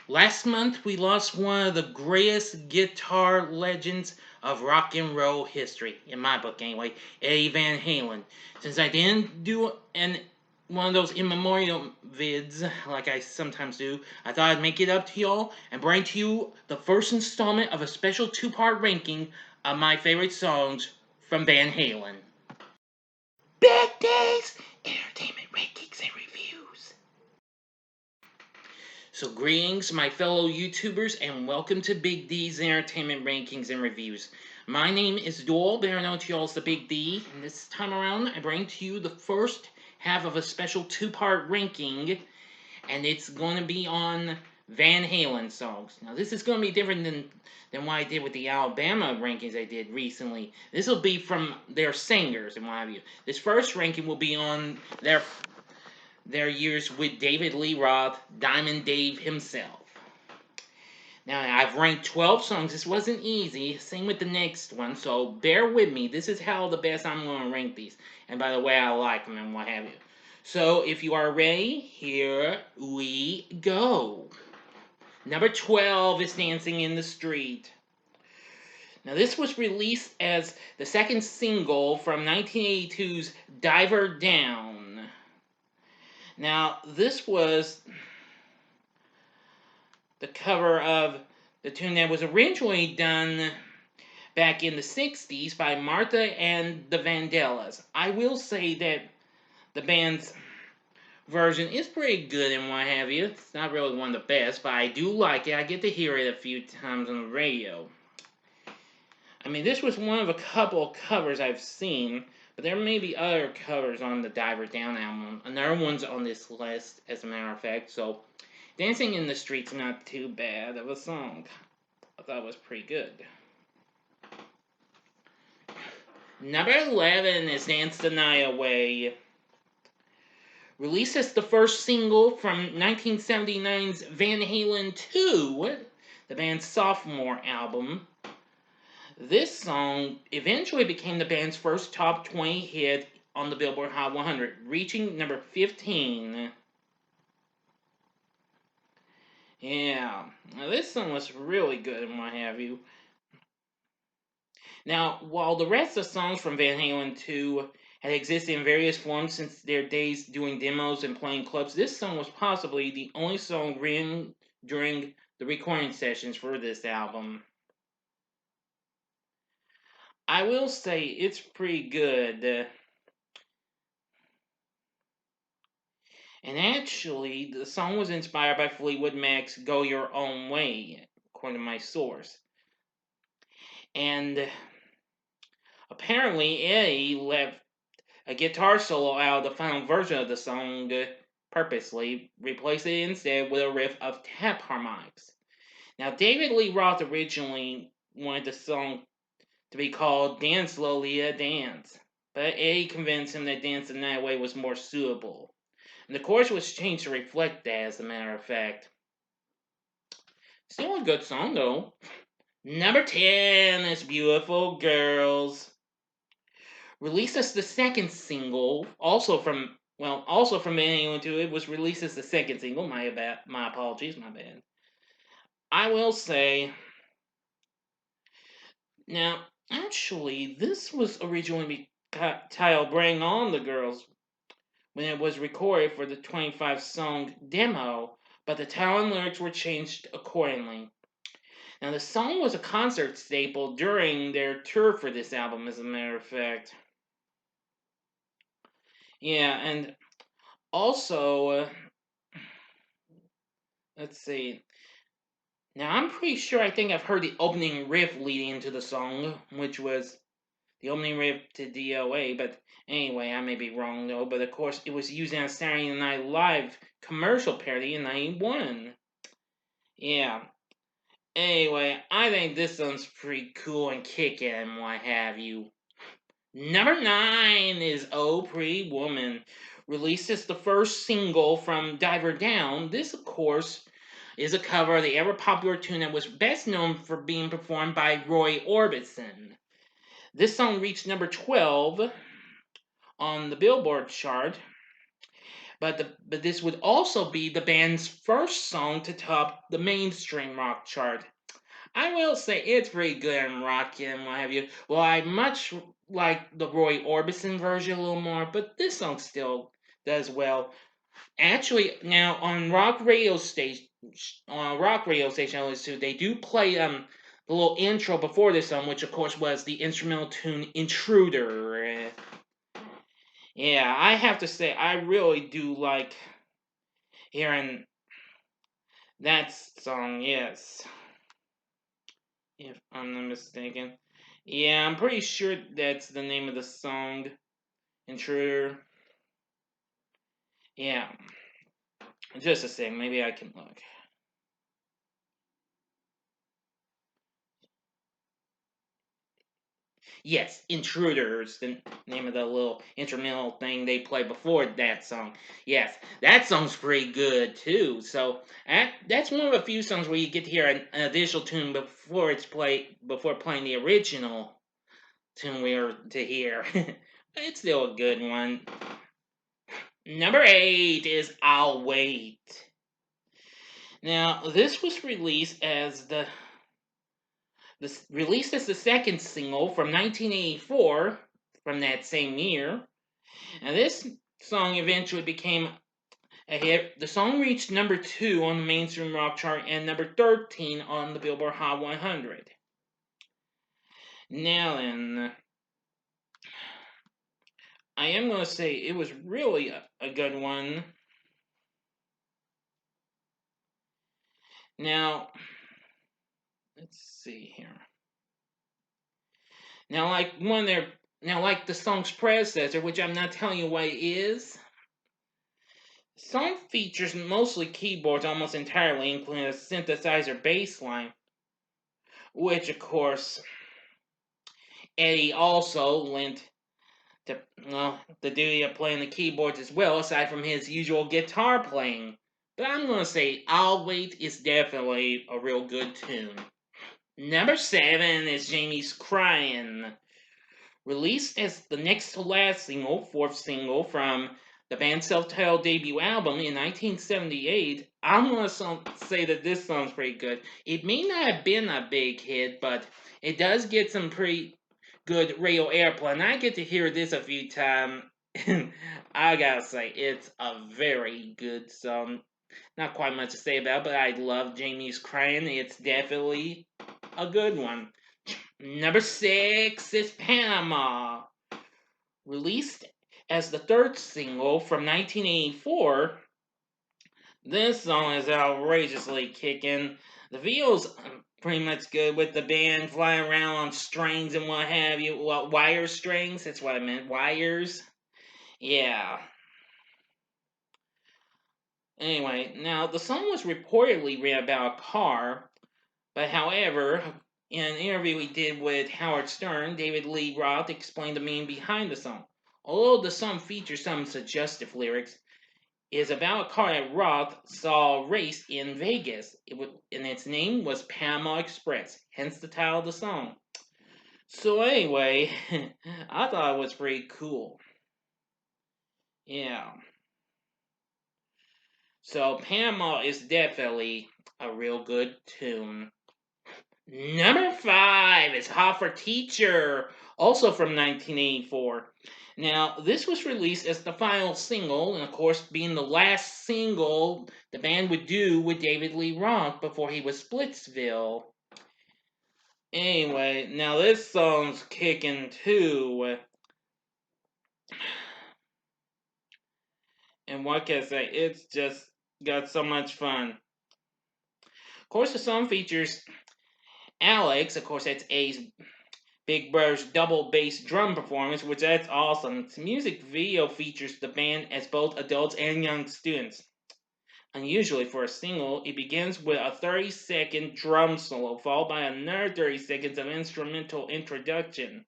Last month, we lost one of the greatest guitar legends of rock and roll history, in my book anyway, Eddie Van Halen. Since I didn't do one of those in memoriam vids like I sometimes do, I thought I'd make it up to y'all and bring to you the first installment of a special two-part ranking of my favorite songs from Van Halen. Big Days Entertainment Rankings and Reviews. So greetings, my fellow YouTubers, and welcome to Big D's Entertainment Rankings and Reviews. My name is Doyle, better known to y'all as the Big D, and this time around I bring to you the first half of a special two-part ranking, and it's going to be on Van Halen songs. Now this is going to be different than what I did with the Alabama rankings I did recently. This will be from their singers and what have you. This first ranking will be on their years with David Lee Roth, Diamond Dave himself. Now, I've ranked 12 songs. This wasn't easy. Same with the next one, so bear with me. This is how the best I'm going to rank these. And by the way, I like them and what have you. So, if you are ready, here we go. Number 12 is Dancing in the Street. Now, this was released as the second single from 1982's Diver Down. Now, this was the cover of the tune that was originally done back in the 60s by Martha and the Vandellas. I will say that the band's version is pretty good and what have you. It's not really one of the best, but I do like it. I get to hear it a few times on the radio. I mean, this was one of a couple covers I've seen, but there may be other covers on the Diver Down album. Another one's on this list, as a matter of fact, so Dancing in the Street's not too bad of a song. I thought it was pretty good. Number 11 is Dance the Night Away. Released as the first single from 1979's Van Halen 2, the band's sophomore album. This song eventually became the band's first top 20 hit on the Billboard Hot 100, reaching number 15. Yeah, now this song was really good and what have you. Now, while the rest of the songs from Van Halen 2 had existed in various forms since their days doing demos and playing clubs, this song was possibly the only song written during the recording sessions for this album. I will say it's pretty good. And actually, the song was inspired by Fleetwood Mac's Go Your Own Way, according to my source. And apparently, Eddie left a guitar solo out of the final version of the song purposely, replacing it instead with a riff of tap harmonics. Now, David Lee Roth originally wanted the song to be called Dance Lolita Dance, but Eddie convinced him that Dance the Night Away was more suitable. And the chorus was changed to reflect that, as a matter of fact. Still a good song, though. Number 10 is Beautiful Girls. Released as the second single, also from Van Halen 2, it was released as the second single. My apologies, my bad. I will say, now, actually, this was originally titled Bring On the Girls when it was recorded for the 25-song demo, but the title and lyrics were changed accordingly. Now, the song was a concert staple during their tour for this album, as a matter of fact. Yeah, and also, let's see. Now, I'm pretty sure I think I've heard the opening riff leading into the song, which was the opening riff to DOA, but anyway, I may be wrong though, but of course it was used in a Saturday Night Live commercial parody in 91. Yeah. Anyway, I think this song's pretty cool and kick-ass and what have you. Number 9 is Oh Pretty Woman. Released as the first single from Diver Down, this of course is a cover of the ever-popular tune that was best known for being performed by Roy Orbison. This song reached number 12 on the Billboard chart, but this would also be the band's first song to top the mainstream rock chart. I will say it's pretty good and rocky and what have you. Well, I much like the Roy Orbison version a little more, but this song still does well. Actually, now on rock radio station I listen to, they do play the little intro before this song, which of course was the instrumental tune "Intruder." Yeah, I have to say I really do like hearing that song. Yes, if I'm not mistaken. Yeah, I'm pretty sure that's the name of the song, "Intruder." Yeah, just a second. Maybe I can look. Yes, Intruders, the name of the little instrumental thing they play before that song. Yes, that song's pretty good too. So that's one of the few songs where you get to hear an additional tune before playing the original tune we are to hear. It's still a good one. Number 8 is "I'll Wait." Now, this was released as the second single from 1984 from that same year. And this song eventually became a hit. The song reached number 2 on the mainstream rock chart and number 13 on the Billboard Hot 100. Now then, I am going to say it was really a good one. Now, let's see here. Now, like the song's predecessor, which I'm not telling you what it is, the song features mostly keyboards almost entirely, including a synthesizer bass line, which of course Eddie also lent to the duty of playing the keyboards as well, aside from his usual guitar playing. But I'm gonna say "I'll Wait" is definitely a real good tune. Number 7 is Jamie's Crying. Released as the next to last single, fourth single from the band's self-titled debut album in 1978, I'm going to say that this song's pretty good. It may not have been a big hit, but it does get some pretty good radio airplay, and I get to hear this a few times. I gotta say, it's a very good song. Not quite much to say about, but I love Jamie's Crying. It's definitely a good one. Number 6 is Panama. Released as the third single from 1984, this song is outrageously kicking. The video's pretty much good with the band flying around on strings and what have you. Well, wire strings, that's what I meant. Wires. Yeah. Anyway, now the song was reportedly written about a car, but however, in an interview he did with Howard Stern, David Lee Roth explained the meaning behind the song. Although the song features some suggestive lyrics, it is about a car that Roth saw race in Vegas, and its name was Panama Express, hence the title of the song. So anyway, I thought it was pretty cool. Yeah. So Panama is definitely a real good tune. Number 5 is Hot for Teacher, also from 1984. Now, this was released as the final single, and of course, being the last single the band would do with David Lee Roth before he was Splitsville. Anyway, now this song's kicking too. And what can I say? It's just got so much fun. Of course, the song features Alex, of course, that's A's Big Brother's double bass drum performance, which that's awesome. The music video features the band as both adults and young students. Unusually for a single, it begins with a 30-second drum solo, followed by another 30 seconds of instrumental introduction.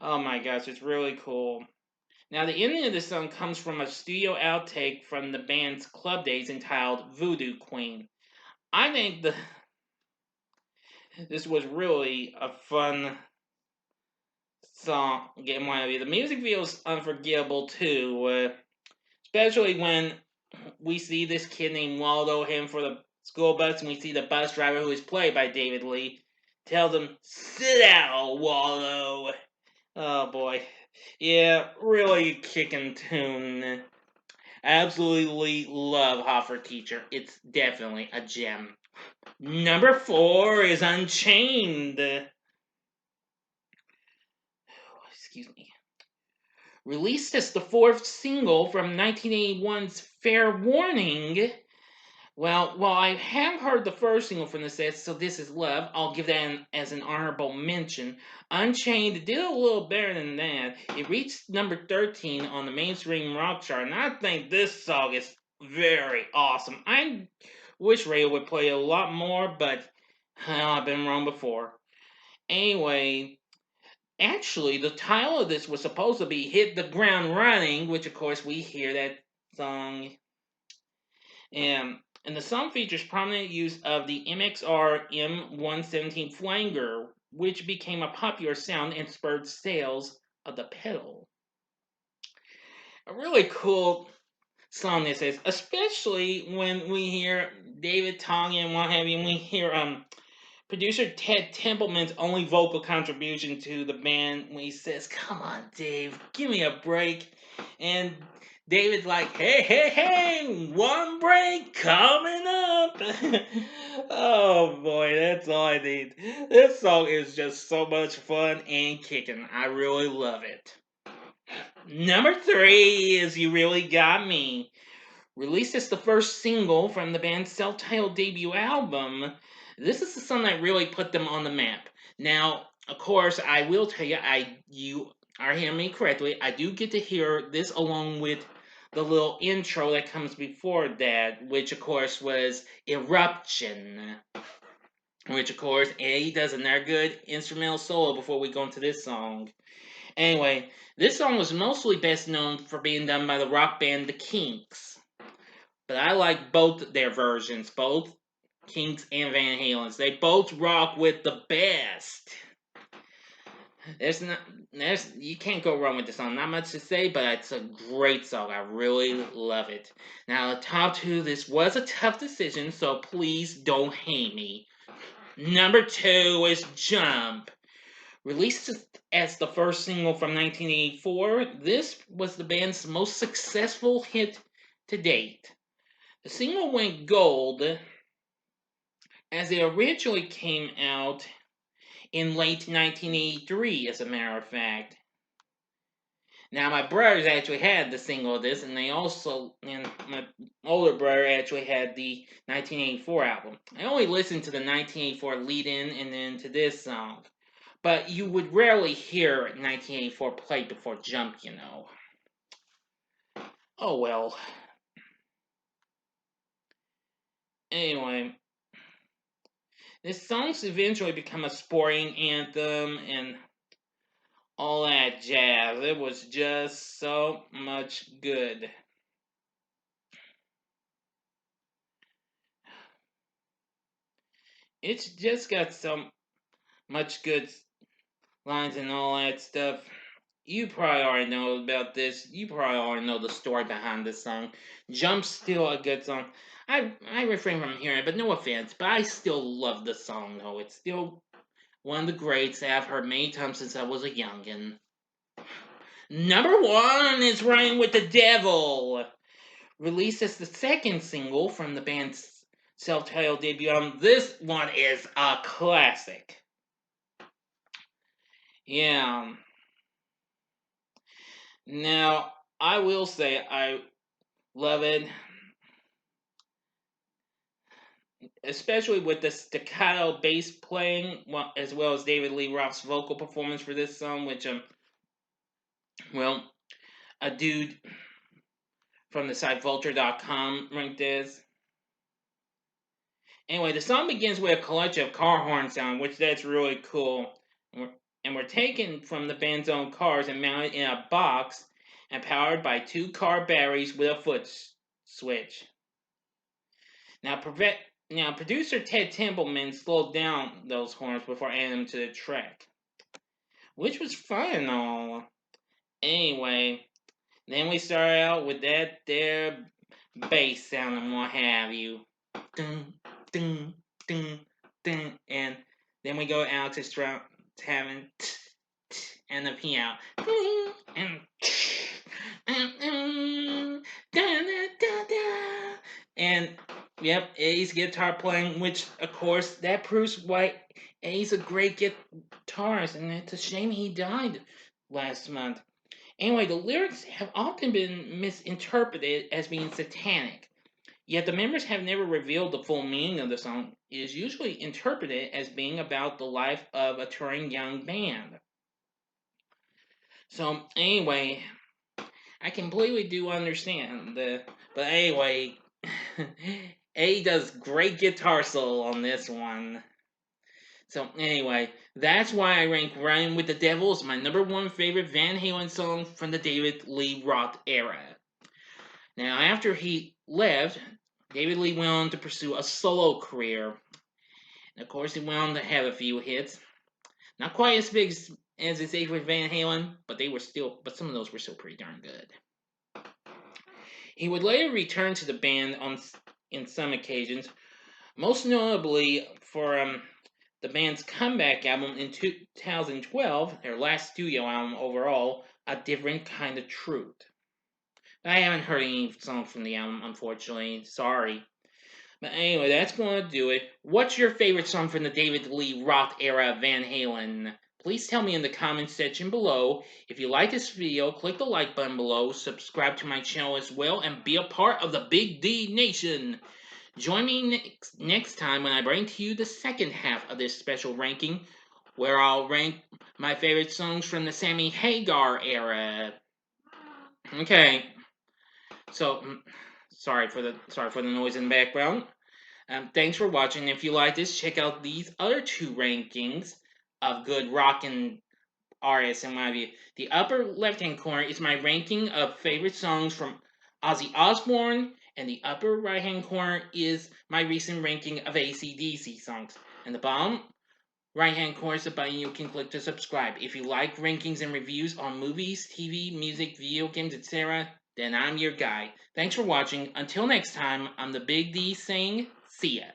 Oh my gosh, it's really cool. Now, the ending of the song comes from a studio outtake from the band's club days entitled Voodoo Queen. I think this was really a fun song, getting one of you. The music video is unforgettable too. Especially when we see this kid named Waldo him for the school bus, and we see the bus driver, who is played by David Lee, tells him, "Sit down, Waldo." Oh boy. Yeah, really kicking tune. Absolutely love Hoffer Teacher. It's definitely a gem. Number 4 is Unchained. Excuse me. Released as the 4th single from 1981's Fair Warning. Well, while I have heard the first single from the set, so this is Love, I'll give that as an honorable mention. Unchained did a little better than that. It reached number 13 on the mainstream rock chart, and I think this song is very awesome. I wish radio would play a lot more, but I've been wrong before. Anyway, actually, the title of this was supposed to be Hit the Ground Running, which of course we hear that song. And the song features prominent use of the MXR M117 flanger, which became a popular sound and spurred sales of the pedal. A really cool song this is, especially when we hear David talking and what have you, and we hear producer Ted Templeman's only vocal contribution to the band when he says, "Come on, Dave, give me a break." And David's like, "Hey, hey, hey, one break coming up." Oh boy, that's all I need. This song is just so much fun and kicking. I really love it. Number 3 is You Really Got Me. Released as the first single from the band's self-titled debut album, this is the song that really put them on the map. Now, of course, I will tell you, you are hearing me correctly. I do get to hear this along with the little intro that comes before that, which of course was Eruption. Which of course, he does another good instrumental solo before we go into this song. Anyway, this song was mostly best known for being done by the rock band The Kinks. But I like both their versions, both Kinks and Van Halen's. They both rock with the best. You can't go wrong with this song. Not much to say, but it's a great song. I really love it. Now, the top 2, this was a tough decision, so please don't hate me. Number 2 is Jump. Released as the first single from 1984, this was the band's most successful hit to date. The single went gold as it originally came out in late 1983, as a matter of fact. Now, my brothers actually had the single of this, and my older brother actually had the 1984 album. I only listened to the 1984 lead-in and then to this song. But you would rarely hear 1984 played before Jump, you know. Oh well. Anyway, this song's eventually become a sporting anthem and all that jazz. It was just so much good. It's just got so much good lines and all that stuff. You probably already know about this. You probably already know the story behind this song. Jump's still a good song. I refrain from hearing it, but no offense. But I still love the song, though. It's still one of the greats that I've heard many times since I was a youngin'. Number 1 is Running with the Devil. Released as the second single from the band's self-titled debut album. This one is a classic. Yeah. Now, I will say I love it, especially with the staccato bass playing, as well as David Lee Roth's vocal performance for this song, which well, a dude from the site Vulture.com ranked as. Anyway, the song begins with a collection of car horn sound, which that's really cool, and were taken from the band's own cars and mounted in a box and powered by 2 car batteries with a foot switch. Now, producer Ted Templeman slowed down those horns before adding them to the track, which was fun and all. Anyway, Then we start out with that there bass sound and what have you. Dun, dun, dun, dun. And then we go out to strum having and the piano. And and yep, A's guitar playing, which of course that proves why A's a great guitarist, and it's a shame he died last month. Anyway, the lyrics have often been misinterpreted as being satanic, yet the members have never revealed the full meaning of the song. It is usually interpreted as being about the life of a touring young band. So, anyway, I completely do understand but anyway, A does great guitar solo on this one. So anyway, that's why I rank Running with the Devil as my number one favorite Van Halen song from the David Lee Roth era. Now, after he left, David Lee went on to pursue a solo career. And of course, he went on to have a few hits. Not quite as big as his age with Van Halen, but some of those were still pretty darn good. He would later return to the band in some occasions, most notably for the band's comeback album in 2012, their last studio album overall, A Different Kind of Truth. I haven't heard any songs from the album, unfortunately. Sorry. But anyway, that's going to do it. What's your favorite song from the David Lee Roth era of Van Halen? Please tell me in the comments section below. If you like this video, click the like button below, subscribe to my channel as well, and be a part of the Big D Nation. Join me next time when I bring to you the second half of this special ranking, where I'll rank my favorite songs from the Sammy Hagar era. Okay, so sorry for the noise in the background. Thanks for watching. If you like this, check out these other two rankings of good rock and artists in my view. The upper left-hand corner is my ranking of favorite songs from Ozzy Osbourne, and the upper right-hand corner is my recent ranking of AC/DC songs. And the bottom right-hand corner is the button you can click to subscribe. If you like rankings and reviews on movies, TV, music, video games, etc., then I'm your guy. Thanks for watching. Until next time, I'm the Big D saying, see ya.